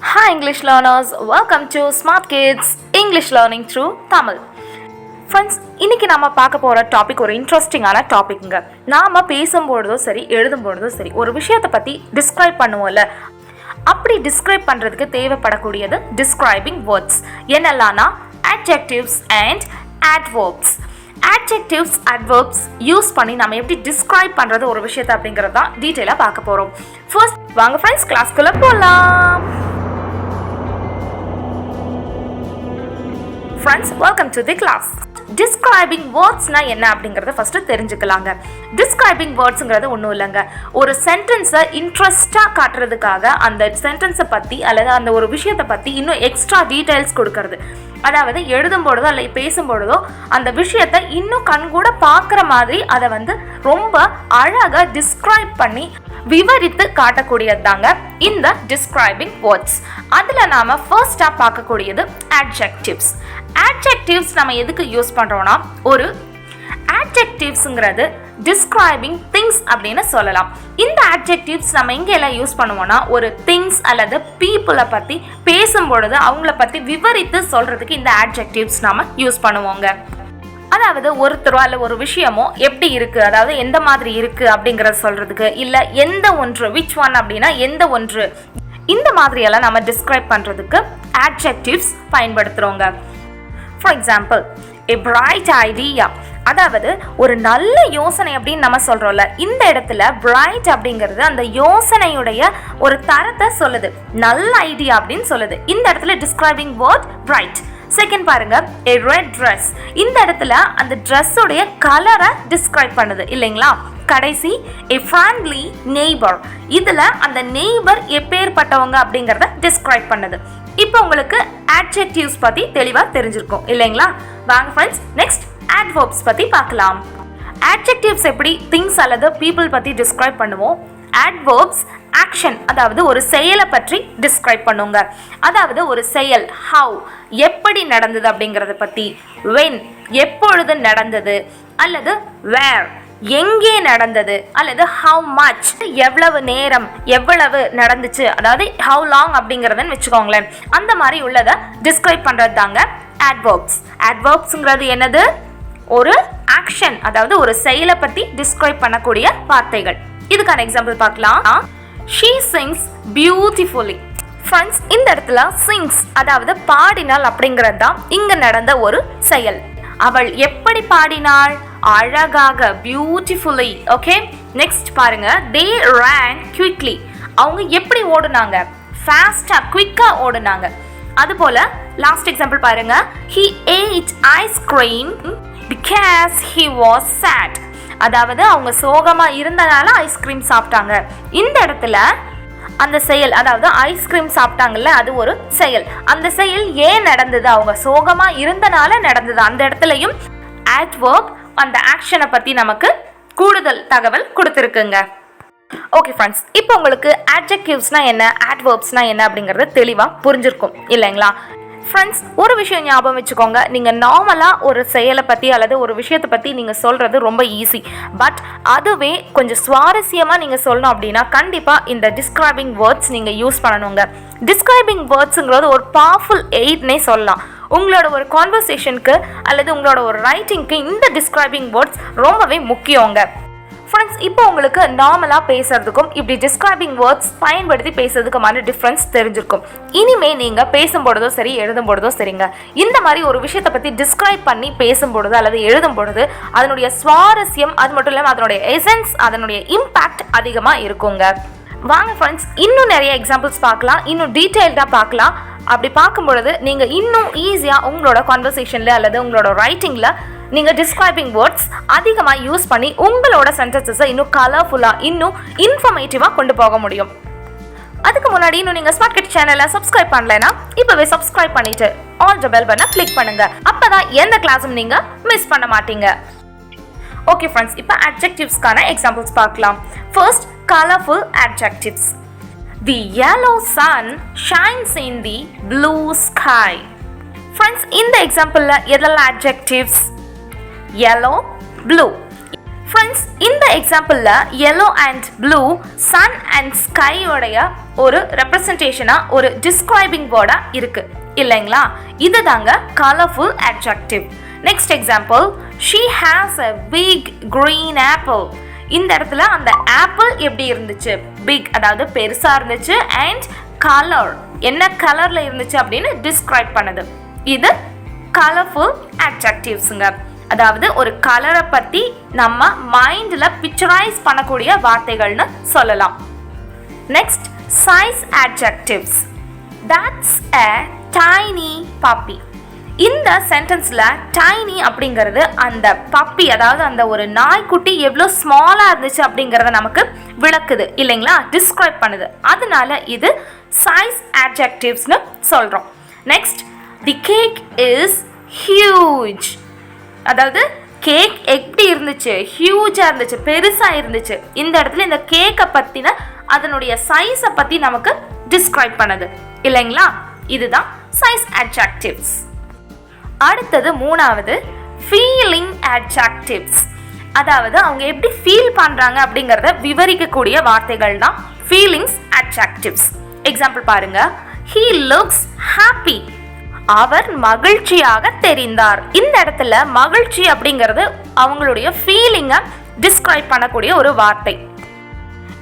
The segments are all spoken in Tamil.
Hi English learners, welcome to Smart Kids English Learning through Tamil. Friends, இன்னைக்கு நாம பார்க்க போற டாபிக் ஒரு இன்ட்ரெஸ்டிங்கான டாபிக்ங்க. நாம பேசும்போதோ சரி எழுதும்போதோ சரி ஒரு விஷயத்தை பத்தி டிஸ்கிரைப் பண்ணுவோம்ல, அப்படி டிஸ்கிரைப் பண்றதுக்கு தேவைப்படக்கூடியது டிஸ்கிரைபிங் வேர்ட்ஸ். என்னெல்லாம்னா adjectives and adverbs. Adjectives, adverbs use பண்ணி நம்ம எப்படி டிஸ்கிரைப் பண்றது ஒரு விஷயத்தை அப்படிங்கறத தான் டீடைலா பார்க்க போறோம். ஃபர்ஸ்ட் வாங்க ஃப்ரெண்ட்ஸ் கிளாஸ்க்குள்ள போலாம். Friends, welcome to the class. Describing words na என்ன அப்படிங்கறத ஃபர்ஸ்ட் தெரிஞ்சுக்கலாங்க. Describing wordsங்கிறது ஒண்ணும் இல்லங்க. ஒரு சென்டென்ஸை இன்ட்ரெஸ்டா காட்டுறதுக்காக அந்த சென்டென்ஸை பத்தி அல்லது அந்த ஒரு விஷயத்தை பத்தி இன்னும் எக்ஸ்ட்ரா டீடைல்ஸ் கொடுக்கறது. அதாவது எழுதும்போதோ அல்ல பேசும்போதோ அந்த விஷயத்தை இன்னும் கண்கூட பார்க்குற மாதிரி அதை ரொம்ப அழகா டிஸ்கிரைப் பண்ணி விவரித்து காட்டக்கூடியது தாங்க இந்த டிஸ்கிரைபிங் வேர்ட்ஸ். அதில் நாம ஃபர்ஸ்டா பார்க்கக்கூடியது adjectives. adjectives நம்ம எதுக்கு யூஸ் பண்றோம்னா, ஒரு adjectivesங்கிறது describing things அப்படின்னு சொல்லலாம். இந்த adjectives நம்ம எங்கெல்லாம் யூஸ் பண்ணுவோம்னா, ஒரு things அல்லது people பத்தி பேசும்பொழுது அவங்கள பத்தி விவரித்து சொல்றதுக்கு இந்த adjectives நாம யூஸ் பண்ணுவோங்க. அதாவது ஒருத்தரோ அல்ல ஒரு விஷயமோ எப்படி இருக்கு, அதாவது எந்த மாதிரி இருக்கு அப்படிங்கறத சொல்றதுக்கு, இல்ல எந்த ஒன்று which one அப்படின்னா எந்த ஒன்று, இந்த மாதிரியெல்லாம் நம்ம டிஸ்கிரைப் பண்றதுக்கு adjectives பயன்படுத்துறோங்க. For example, a bright idea, அதாவது ஒரு நல்ல யோசனை அப்படின்னு நம்ம சொல்றோம்ல, இந்த இடத்துல bright அப்படிங்கிறது அந்த யோசனையுடைய ஒரு தரத்தை சொல்லுது, நல்ல ஐடியா அப்படின்னு சொல்லுது. இந்த இடத்துல describing word bright. செகண்ட் பாருங்க, a red dress, இந்த இடத்துல அந்த ட்ரெஸ்ஸோடைய கலரை டிஸ்கிரைப் பண்ணுது இல்லைங்களா. கடைசி a friendly neighbor, இதுல அந்த நெய்பர் எப்பேற்பட்டவங்க அப்படிங்கறத டிஸ்கிரைப் பண்ணுது. இப்போ உங்களுக்கு adjectives பத்தி தெளிவா தெரிஞ்சிருக்கும் இல்லைங்களா. வாங்க ஃப்ரெண்ட்ஸ் நெக்ஸ்ட் adverbs பத்தி பார்க்கலாம். adjectives எப்படி things அல்லது people பத்தி டிஸ்கிரைப் பண்ணுவோம். adverbs ஆக்ஷன், அதாவது ஒரு செயலை பற்றி டிஸ்கிரைப் பண்ணுங்க. அதாவது ஒரு செயல் how, எப்படி நடந்தது அப்படிங்கறத பத்தி, when, எப்பொழுது நடந்தது, அல்லது where, எங்கே நடந்தது, அல்லது how much, எவ்வளவு நேரம், எவ்வளவு நடந்துச்சு, அதாவது how long அப்படிங்கறதன்னு வெச்சுக்கோங்களேன். அந்த மாதிரி உள்ளதை டிஸ்கிரைப் பண்றது தாங்க adverbs. adverbsங்கிறது என்னது, ஒரு ஆக்ஷன், அதாவது ஒரு செயலை பத்தி டிஸ்கிரைப் பண்ணக்கூடிய வார்த்தைகள். இதுக்கான எக்ஸாம்பிள் பார்க்கலாம். She sings beautifully. Friends, இந்த இடத்துல sings அதாவது பாடினாள் அப்படிங்கிறது தான் இங்க நடந்த ஒரு செயல். அவள் எப்படி பாடினாள், அழகாக, பியூட்டிஃபுல்லி. ஓகே, நெக்ஸ்ட் பாருங்க, they ran quickly, அவங்க எப்படி ஓடுனாங்க, ஃபாஸ்டா, குயிக்கா ஓடுனாங்க. அதுபோல லாஸ்ட் எக்ஸாம்பிள் பாருங்க, he ate ice cream because he was sad, அதாவது அவங்க சோகமா இருந்தனால ஐஸ்கிரீம் சாப்பிட்டாங்க. இந்த இடத்துல அந்த செயல், அதாவது ஐஸ்கிரீம் சாப்பிட்டாங்கல்ல, அது ஒரு செயல். அந்த செயல் ஏன் நடந்தது, அவங்க சோகமா இருந்தனால நடந்தது. அந்த இடத்துலயும் adverb அந்த ஆக்ஷனை பத்தி நமக்கு கூடுதல் தகவல் கொடுத்திருக்குங்க. ஓகே ஃப்ரெண்ட்ஸ், இப்போ உங்களுக்கு adjectivesனா என்ன, adverbsனா என்ன அப்படிங்கறது தெளிவா புரிஞ்சிருக்கும் இல்லைங்களா. ஃப்ரெண்ட்ஸ், ஒரு விஷயம் ஞாபகம் வச்சுக்கோங்க, நீங்கள் நார்மலாக ஒரு செயலை பற்றி அல்லது ஒரு விஷயத்தை பற்றி நீங்கள் சொல்கிறது ரொம்ப ஈஸி. பட் அதுவே கொஞ்சம் சுவாரஸ்யமாக நீங்கள் சொல்லணும் அப்படின்னா கண்டிப்பாக இந்த டிஸ்கிரைபிங் வேர்ட்ஸ் நீங்கள் யூஸ் பண்ணணுங்க. டிஸ்கிரைபிங் வேர்ட்ஸுங்கிறது ஒரு பவர்ஃபுல் எய்ட்னே சொல்லலாம். உங்களோட ஒரு கான்வர்சேஷனுக்கு அல்லது உங்களோட ஒரு ரைட்டிங்க்கு இந்த டிஸ்கிரைபிங் வேர்ட்ஸ் ரொம்பவே முக்கியங்க. ஃப்ரெண்ட்ஸ், இப்போ உங்களுக்கு நார்மலாக பேசுறதுக்கும் இப்படி டிஸ்கிரைபிங் வேர்ட்ஸ் பயன்படுத்தி பேசுறதுக்குமான டிஃப்ரென்ஸ் தெரிஞ்சிருக்கும். இனிமே நீங்கள் பேசும்பொழுதோ சரி எழுதும்பொழுதோ சரிங்க, இந்த மாதிரி ஒரு விஷயத்தை பற்றி டிஸ்கிரைப் பண்ணி பேசும்பொழுது அல்லது எழுதும் பொழுது அதனுடைய சுவாரஸ்யம், அது மட்டும் இல்லாமல் அதனுடைய எசன்ஸ், அதனுடைய இம்பேக்ட் அதிகமாக இருக்குங்க. வாங்க ஃப்ரெண்ட்ஸ், இன்னும் நிறைய எக்ஸாம்பிள்ஸ் பார்க்கலாம், இன்னும் டீட்டெயில்டாக பார்க்கலாம். அப்படி பார்க்கும்பொழுது நீங்கள் இன்னும் ஈஸியாக உங்களோட கான்வர்சேஷனில் அல்லது உங்களோட ரைட்டிங்கில் நீங்கள் டிஸ்கிரைபிங் வேர்ட்ஸ் அதிகமாக யூஸ் பண்ணி உங்களோட சென்டென்சஸை இன்னும் கலர்ஃபுல்லாக, இன்னும் இன்ஃபர்மேட்டிவாக கொண்டு போக முடியும். அதுக்கு முன்னாடி இன்னும் நீங்கள் ஸ்மார்ட் கிட் சேனலை சப்ஸ்கிரைப் பண்ணலைன்னா இப்போவே சப்ஸ்கிரைப் பண்ணிட்டு ஆல் த பெல் பட்டனை கிளிக் பண்ணுங்க. அப்பதான் எந்த கிளாஸும் நீங்கள் மிஸ் பண்ண மாட்டீங்க. ஓகே ஃப்ரெண்ட்ஸ், இப்போ adjectivesக்கான எக்ஸாம்பிள்ஸ் பார்க்கலாம். First, colourful adjectives. The yellow sun shines in the blue sky. Friends, இந்த எக்ஸாம்பிளில் எதெல்லாம் adjectives? yellow, blue. Friends, இந்த எக்ஸாம்பிளில் yellow and blue sun and sky உடைய ஒரு ரெப்ரசன்டேஷனா ஒரு டிஸ்கிரைபிங் வேர்டா இருக்கு இல்லைங்களா? இதுதாங்க colourful adjective. Next example, she has a big green apple. இந்த இடத்துல அந்த ஆப்பிள் எப்படி இருந்துச்சு? பிக், அதாவது பெருசா இருந்துச்சு. அண்ட் கலர், என்ன கலர்ல இருந்துச்சு அப்படின்னு டிஸ்கிரைப் பண்ணுது. இது கலர்ஃபுல் adjectivesங்க. அதாவது ஒரு கலரை பத்தி நம்ம மைண்ட்ல பிக்சரைஸ் பண்ணக்கூடிய வார்த்தைகள்னு சொல்லலாம். Next, size adjectives. That's a tiny puppy. இந்த சென்டென்ஸ்ல டைனி அப்படிங்கிறது அந்த பப்பி, அதாவது அந்த ஒரு நாய்க்குட்டி எவ்வளோ ஸ்மாலா இருந்துச்சு அப்படிங்கிறத நமக்கு விளக்குது இல்லைங்களா? டிஸ்கிரைப் பண்ணுது. அதனால இது சைஸ் adjectivesனு சொல்றோம். Next, the cake is huge. அதாவது கேக் எப்படி இருந்துச்சு? ஹியூஜா இருந்துச்சு, பெருசா இருந்துச்சு. இந்த இடத்துல இந்த கேக்கை பத்தின அதனுடைய சைஸை பத்தி நமக்கு டிஸ்கிரைப் பண்ணுது இல்லைங்களா? இதுதான் சைஸ் adjectives. அடுத்தது மூணாவது ஃபீலிங் adjectives. அதாவது அவங்க எப்படி ஃபீல் பண்றாங்க அப்படிங்கறத விவரிக்கக்கூடிய வார்த்தைகள் தான் ஃபீலிங்ஸ் adjectives. எக்ஸாம்பிள் பாருங்க, he looks happy. அவர் மகிழ்ச்சியாக தெரிந்தார். இந்த இடத்துல மகிழ்ச்சி அப்படிங்கிறது அவங்களுடைய ஃபீலிங்கை டிஸ்கிரைப் பண்ணக்கூடிய ஒரு வார்த்தை.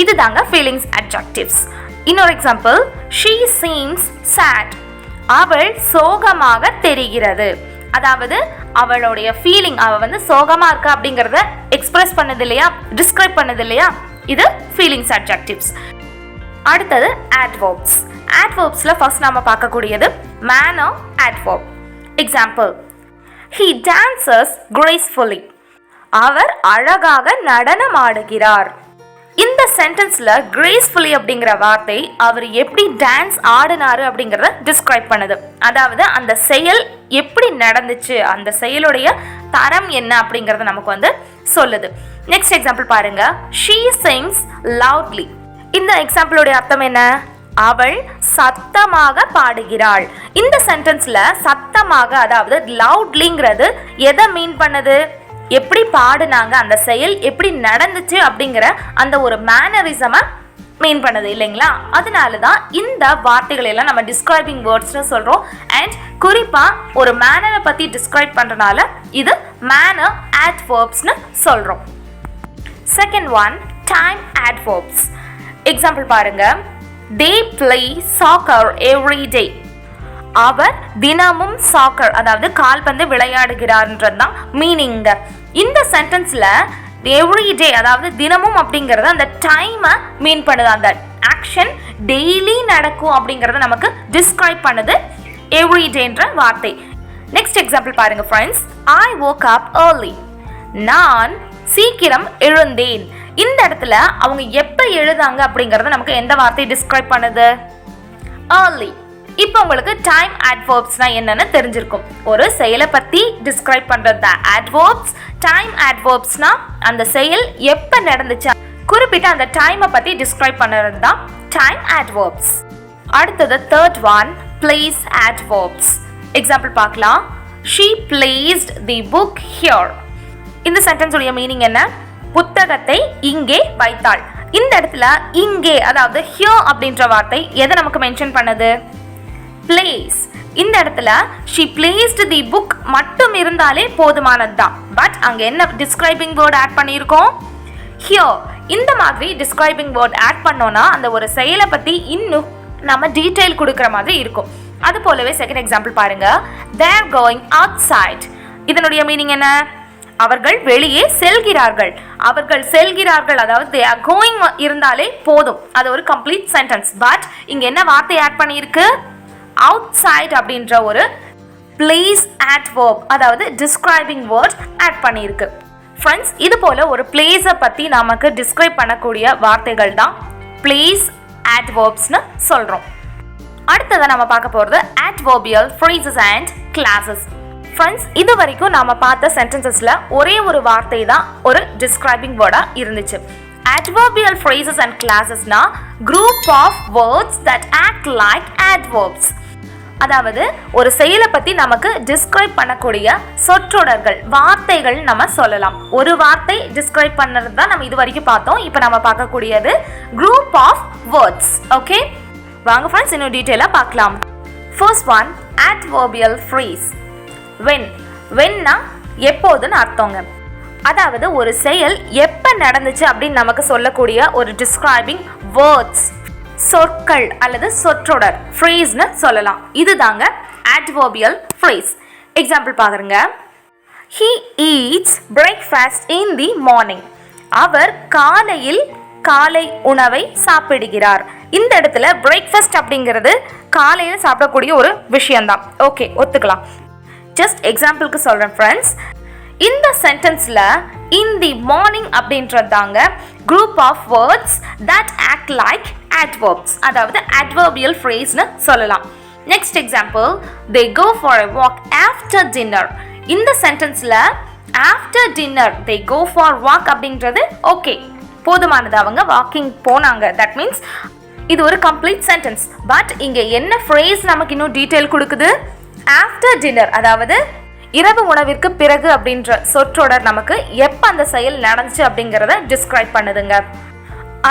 இதுதாங்க ஃபீலிங்ஸ் adjectives. இன்னொரு எக்ஸாம்பிள், she seems sad. அவள் சோகமாக தெரிகிறது. அதாவது அவளுடைய ஃபீலிங், அவ வந்து சோகமா இருக்கா அப்படிங்கறத எக்ஸ்பிரஸ் பண்ணது இல்லையா, டிஸ்கிரைப் பண்ணது இல்லையா? இது ஃபீலிங்ஸ் adjectives. அடுத்தது adverbs. adverbsல ஃபர்ஸ்ட் நாம பார்க்கக்கூடியது manner adverb. Example, he dances gracefully. அவர் அழகாக நடனமாடுகிறார். இந்த சென்டென்ஸ்ல gracefully அப்படிங்கிற வார்த்தை அவர் எப்படி டான்ஸ் ஆடினாரு அப்படிங்கறத டிஸ்கிரைப் பண்ணுது. அதாவது அந்த செயல் எப்படி நடந்துச்சு, அந்த செயலுடைய தரம் என்ன அப்படிங்கறத நமக்கு வந்து சொல்லுது. நெக்ஸ்ட் எக்ஸாம்பிள் பாருங்க, she sings loudly. இந்த எக்ஸாம்பிளோட அர்த்தம் என்ன? அவள் சத்தமாக பாடுகிறாள். இந்த சென்டென்ஸ்ல சத்தமாக, அதாவது லவுட்லிங்கிறது எதை மீன் பண்ணுது? எப்படி பாடுனாங்க, அந்த செயல் எப்படி நடந்துச்சு அப்படிங்கிற அந்த ஒரு மேனரிசமை மீன் பண்ணுது இல்லைங்களா? அதனால தான் இந்த வார்த்தைகள் எல்லாம் நம்ம டிஸ்கிரைபிங் வேர்ட்ஸ்னு சொல்றோம். அண்ட் குறிப்பா ஒரு மேனரை பத்தி டிஸ்கிரைப் பண்றதுனால இது மேனர் adverbsனு சொல்றோம். Second one, time adverbs. Example பாருங்க, they play soccer every day. அவர் தினமும் சாக்கர், அதாவது கால்பந்து விளையாடுகிறார்ன்றது தான் மீனிங். இந்த சென்டென்ஸ்ல எவ்ரி டே, அதாவது தினமும் அப்படிங்கறது அந்த டைமை மீன் பண்ணுது. அந்த ஆக்ஷன் டெய்லி நடக்கும் அப்படிங்கறத நமக்கு டிஸ்கிரைப் பண்ணுது எவ்ரி டேன்ற வார்த்தை. நெக்ஸ்ட் எக்ஸாம்பிள் பாருங்க friends, I woke up early. நான் சீக்கிரம் எழுந்தேன். இந்த இடத்துல அவங்க எப்ப எழுதாங்க அப்படிங்கறத நமக்கு எந்த வார்த்தை டிஸ்கிரைப் பண்ணுது? early. இப்போ உங்களுக்கு டைம் adverbsனா என்னன்னு தெரிஞ்சிருக்கும். ஒரு செயலை பத்தி டிஸ்கிரைப் பண்றது தான் adverbs. டைம் adverbsனா அந்த செயல் எப்ப நடந்துச்சு, குறிப்பிட்ட அந்த டைமை பத்தி டிஸ்கிரைப் பண்றது தான் டைம் adverbs. அடுத்தது third one, place adverbs. Example பார்க்கலாம், she placed the book here. இந்த சென்டென்ஸ் உடைய மீனிங் என்ன? புத்தகத்தை இங்கே வைத்தாள். இந்த இடத்துல இங்கே, அதாவது here அப்படின்ற வார்த்தை எதை நமக்கு மென்ஷன் பண்ணுது? place. இந்த இடத்துல she placed the book மட்டும் இருந்தாலே போதுமானது தான். பட் அங்க என்ன டிஸ்கிரைபிங் வேர்ட் ஆட் பண்ணியிருக்கோம்? here. இந்த மாதிரி டிஸ்கிரைபிங் வேர்ட் ஆட் பண்ணோம்னா அந்த ஒரு செயலை பத்தி இன்னும் நம்ம டீடைல் கொடுக்குற மாதிரி இருக்கும். அது போலவே செகண்ட் எக்ஸாம்பிள் பாருங்க, they are going outside. இதனுடைய மீனிங் என்ன? அவர்கள் வெளியே செல்கிறார்கள். அவர்கள் செல்கிறார்கள், அதாவது they are going இருந்தாலே போதும், அது ஒரு கம்ப்ளீட் சென்டென்ஸ். பட் இங்க என்ன வார்த்தை ஆட் பண்ணியிருக்கு? outside அப்படின்ற ஒரு place adverb, அதாவது டிஸ்கிரைபிங் வேர்ட் ஆட் பண்ணியிருக்கு. ஃப்ரெண்ட்ஸ், இது போல ஒரு பிளேஸை பத்தி நமக்கு டிஸ்கிரைப் பண்ணக்கூடிய வார்த்தைகள் தான் place adverbsனு சொல்றோம். அடுத்ததை நம்ம பார்க்க போறது adverbial phrases and classes. Friends, இது வரைக்கும் நாம பார்த்த சென்டென்சஸ்ல ஒரே ஒரு வார்த்தை தான் ஒரு டிஸ்கிரைபிங் வேர்டா இருந்துச்சு. Adverbial phrases and classesனா group of words that act like adverbs. அதாவது ஒரு செயலை பத்தி நமக்கு டிஸ்கிரைப் பண்ணக்கூடிய சொற்றொடர்கள், வார்த்தைகள் நம்ம சொல்லலாம். ஒரு வார்த்தை டிஸ்கிரைப் பண்ணறது தான் நம்ம இது வரைக்கும் பார்த்தோம். இப்போ நம்ம பார்க்கக்கூடியது group of words. ஓகே. வாங்க ஃப்ரெண்ட்ஸ் இன்னும் டீட்டெயிலாக பார்க்கலாம். First one adverbial phrase. வென்னா எப்போதுன்னு அர்த்தங்க. அதாவது ஒரு செயல் எப்போ நடந்துச்சு அப்படின்னு நமக்கு சொல்லக்கூடிய ஒரு டிஸ்கிரைபிங் வேர்ட்ஸ், சொற்கள் அல்லது சொற்றொடர், ஃப்ரேஸ்னு சொல்லலாம். இதுதாங்க adverbial phrase. எக்ஸாம்பிள் பாருங்க. He eats breakfast in the morning. அவர் காலை உணவை சாப்பிடுகிறார். இந்த இடத்துல பிரேக்ஃபாஸ்ட் அப்படிங்கிறது காலையில் சாப்பிடக்கூடிய ஒரு விஷயம்தான். ஓகே, ஒத்துக்கலாம். ஜஸ்ட் எக்ஸாம்பிளுக்கு சொல்கிறேன் ஃப்ரெண்ட்ஸ். இந்த சென்டென்ஸில் in the morning அப்படின்றதாங்க group of words that act like adverbs, அதாவது adverbial phrase-னு சொல்லலாம். Next example, they go for a walk after dinner. இந்த சென்டென்ஸில் after dinner they go for walk அப்படின்றது ஓகே, போதுமானது, அவங்க வாக்கிங் போனாங்க. தட் மீன்ஸ் இது ஒரு கம்ப்ளீட் சென்டென்ஸ். பட் இங்கே என்ன ஃப்ரேஸ் நமக்கு இன்னும் டீட்டெயில் கொடுக்குது? ஆஃப்டர் டின்னர், அதாவது இரவு உணவிற்கு பிறகு அப்படின்ற சொற்றொடர் நமக்கு எப்போ அந்த செயல் நடந்துச்சு அப்படிங்கிறத டிஸ்கிரைப் பண்ணுதுங்க.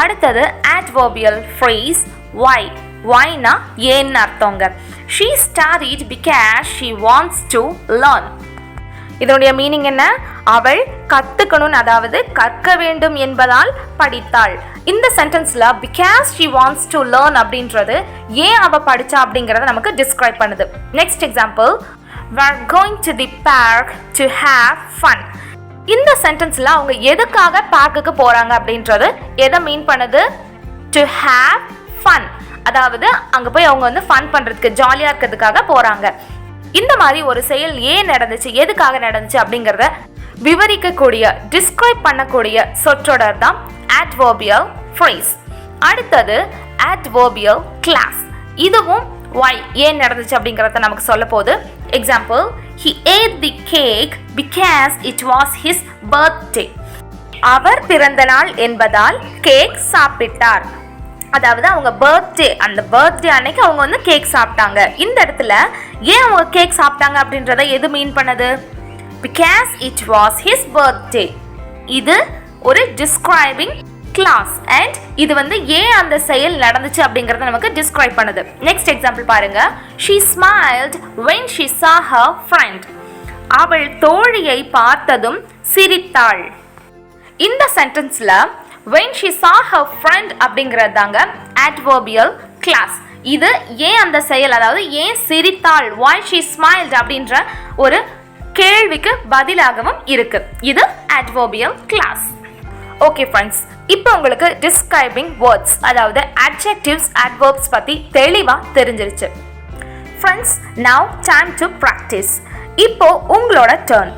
அடுத்தது adverbial phrase why. whyனா ஏன்னு அர்த்தங்க. she studied because she wants to learn. இதனுடைய மீனிங் என்ன? அவள் கத்துக்கணும், அதாவது கற்க வேண்டும் என்பதால் படித்தாள். இந்த சென்டென்ஸ்ல because she wants to learn அப்படின்றது ஏன் அவ படிச்சா அப்படிங்கறத நமக்கு டிஸ்கிரைப் பண்ணுது. Next example, we're going to the park to have fun. இந்த சென்டென்ஸ்ல அவங்க எதுக்காக பார்க்குக்கு போறாங்க அப்படின்றது எதை மீன் பண்ணுது? to have fun, அதாவது அங்க போய் அவங்க வந்து ஃபன் பண்றதுக்கு, ஜாலியா இருக்கிறதுக்காக போறாங்க. இந்த மாதிரி ஒரு செயல் ஏன் நடந்துச்சு, எதுக்காக நடந்துச்சு அப்படிங்கிறத விவரிக்கக்கூடிய, டிஸ்கிரைப் பண்ணக்கூடிய சொற்றொடர் தான் adverbial phrase. அடுத்தது adverbial class. இதுவும் why, ஏன் நடந்துச்சு அப்படிங்கிறத நமக்கு சொல்ல போகுது. Example, he ate the cake because it was his birthday. அவர் பிறந்த நாள் என்பதால் கேக் சாப்பிட்டார். அதாவது அவங்க பர்த்டே, அந்த பர்த்டே அன்னைக்கு அவங்க வந்து கேக் சாப்பிட்டாங்க. இந்த இடத்துல ஏன் அவங்க கேக் சாப்பிட்டாங்க அப்படின்றத எது மீன் பண்ணுது? because it was his birthday. இது ஒரு டிஸ்கிரைபிங் கிளாஸ் அண்ட் இது வந்து ஏன் அந்த செயல் நடந்துச்சு அப்படிங்கறத நமக்கு டிஸ்கிரைப் பண்ணுது. நெக்ஸ்ட் எக்ஸாம்பிள் பாருங்க. she smiled when she saw her friend. அவள் தோழியை பார்த்ததும் சிரித்தாள். இந்த சென்டென்ஸ்ல when she saw her friend அப்படிங்கிறது தாங்க adverbial class. இது ஏன் அந்த செயல், அதாவது ஏன் சிரித்தாள், why she smiled அப்படின்ற ஒரு கேள்விக்கு பதிலாகவும் இருக்கு. இது adverbial class. ஓகே ஃப்ரெண்ட்ஸ், இப்போ உங்களுக்கு டிஸ்கிரைபிங் வேர்ட்ஸ், அதாவது adjectives, adverbs பத்தி தெளிவா தெரிஞ்சிருச்சு. Friends, now time to practice. இப்போ உங்களோட டர்ன்.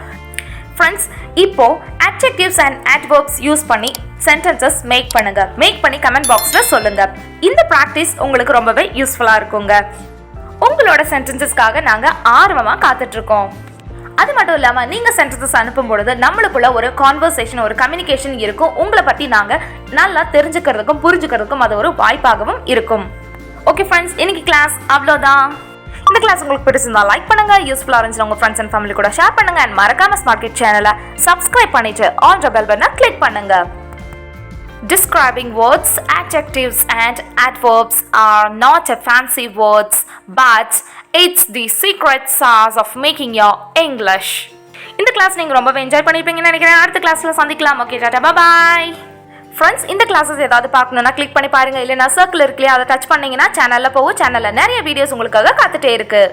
ஃப்ரெண்ட்ஸ், இப்போ adjectives and adverbs யூஸ் பண்ணி சென்டென்சஸ் மேக் பண்ணுங்க. மேக் பண்ணி கமெண்ட் பாக்ஸ்ல சொல்லுங்க. இந்த பிராக்டிஸ் உங்களுக்கு ரொம்பவே யூஸ்ஃபுல்லா இருக்குங்க. உங்களோட சென்டென்சஸ்க்காக நாங்க ஆர்வமா காத்துட்டு இருக்கோம். அது மட்டும் இல்லாம நீங்க சென்டென்சஸ் அனுப்பும் பொழுது நம்மளுக்குள்ள ஒரு கான்வர்சேஷன், ஒரு கம்யூனிகேஷன் இருக்கும். உங்களை பத்தி நாங்க நல்லா தெரிஞ்சுக்கிறதுக்கும் புரிஞ்சுக்கிறதுக்கும் அது ஒரு வாய்ப்பாகவும் இருக்கும். ஓகே ஃப்ரெண்ட்ஸ், இன்னைக்கு கிளாஸ் அவ்வளோதான். இந்த கிளாஸ் உங்களுக்கு பிடிச்சிருந்தா லைக் பண்ணுங்க, யூஸ்ஃபுல்லா இருந்துச்சு உங்க ஃப்ரெண்ட்ஸ் அண்ட் ஃபேமிலி கூட ஷேர் பண்ணுங்க அண்ட் மறக்காம ஸ்மார்ட் கிட் சேனலை சப்ஸ்கிரைப் பண்ணிட்டு ஆல் த பெல் பட்டனை கிளிக் பண்ணுங்க. Describing words, adjectives and adverbs are not a fancy words, but it's the secret sauce of making your English. இந்த கிளாஸ் நீங்க ரொம்பவே என்ஜாய் பண்ணிருப்பீங்கன்னு நினைக்கிறேன். அடுத்த கிளாஸ்ல சந்திக்கலாம். Okay, tata, bye bye. Friends, இந்த கிளாஸஸ் ஏதாவது பார்க்கணும்னா கிளிக் பண்ணி பாருங்க. இல்லைன்னா சர்க்கிள் இருக்குல்லையா, அதை டச் பண்ணீங்கன்னா சேனல்ல போகும். சேனல்ல நிறைய வீடியோஸ் உங்களுக்காக காத்துட்டே இருக்கு.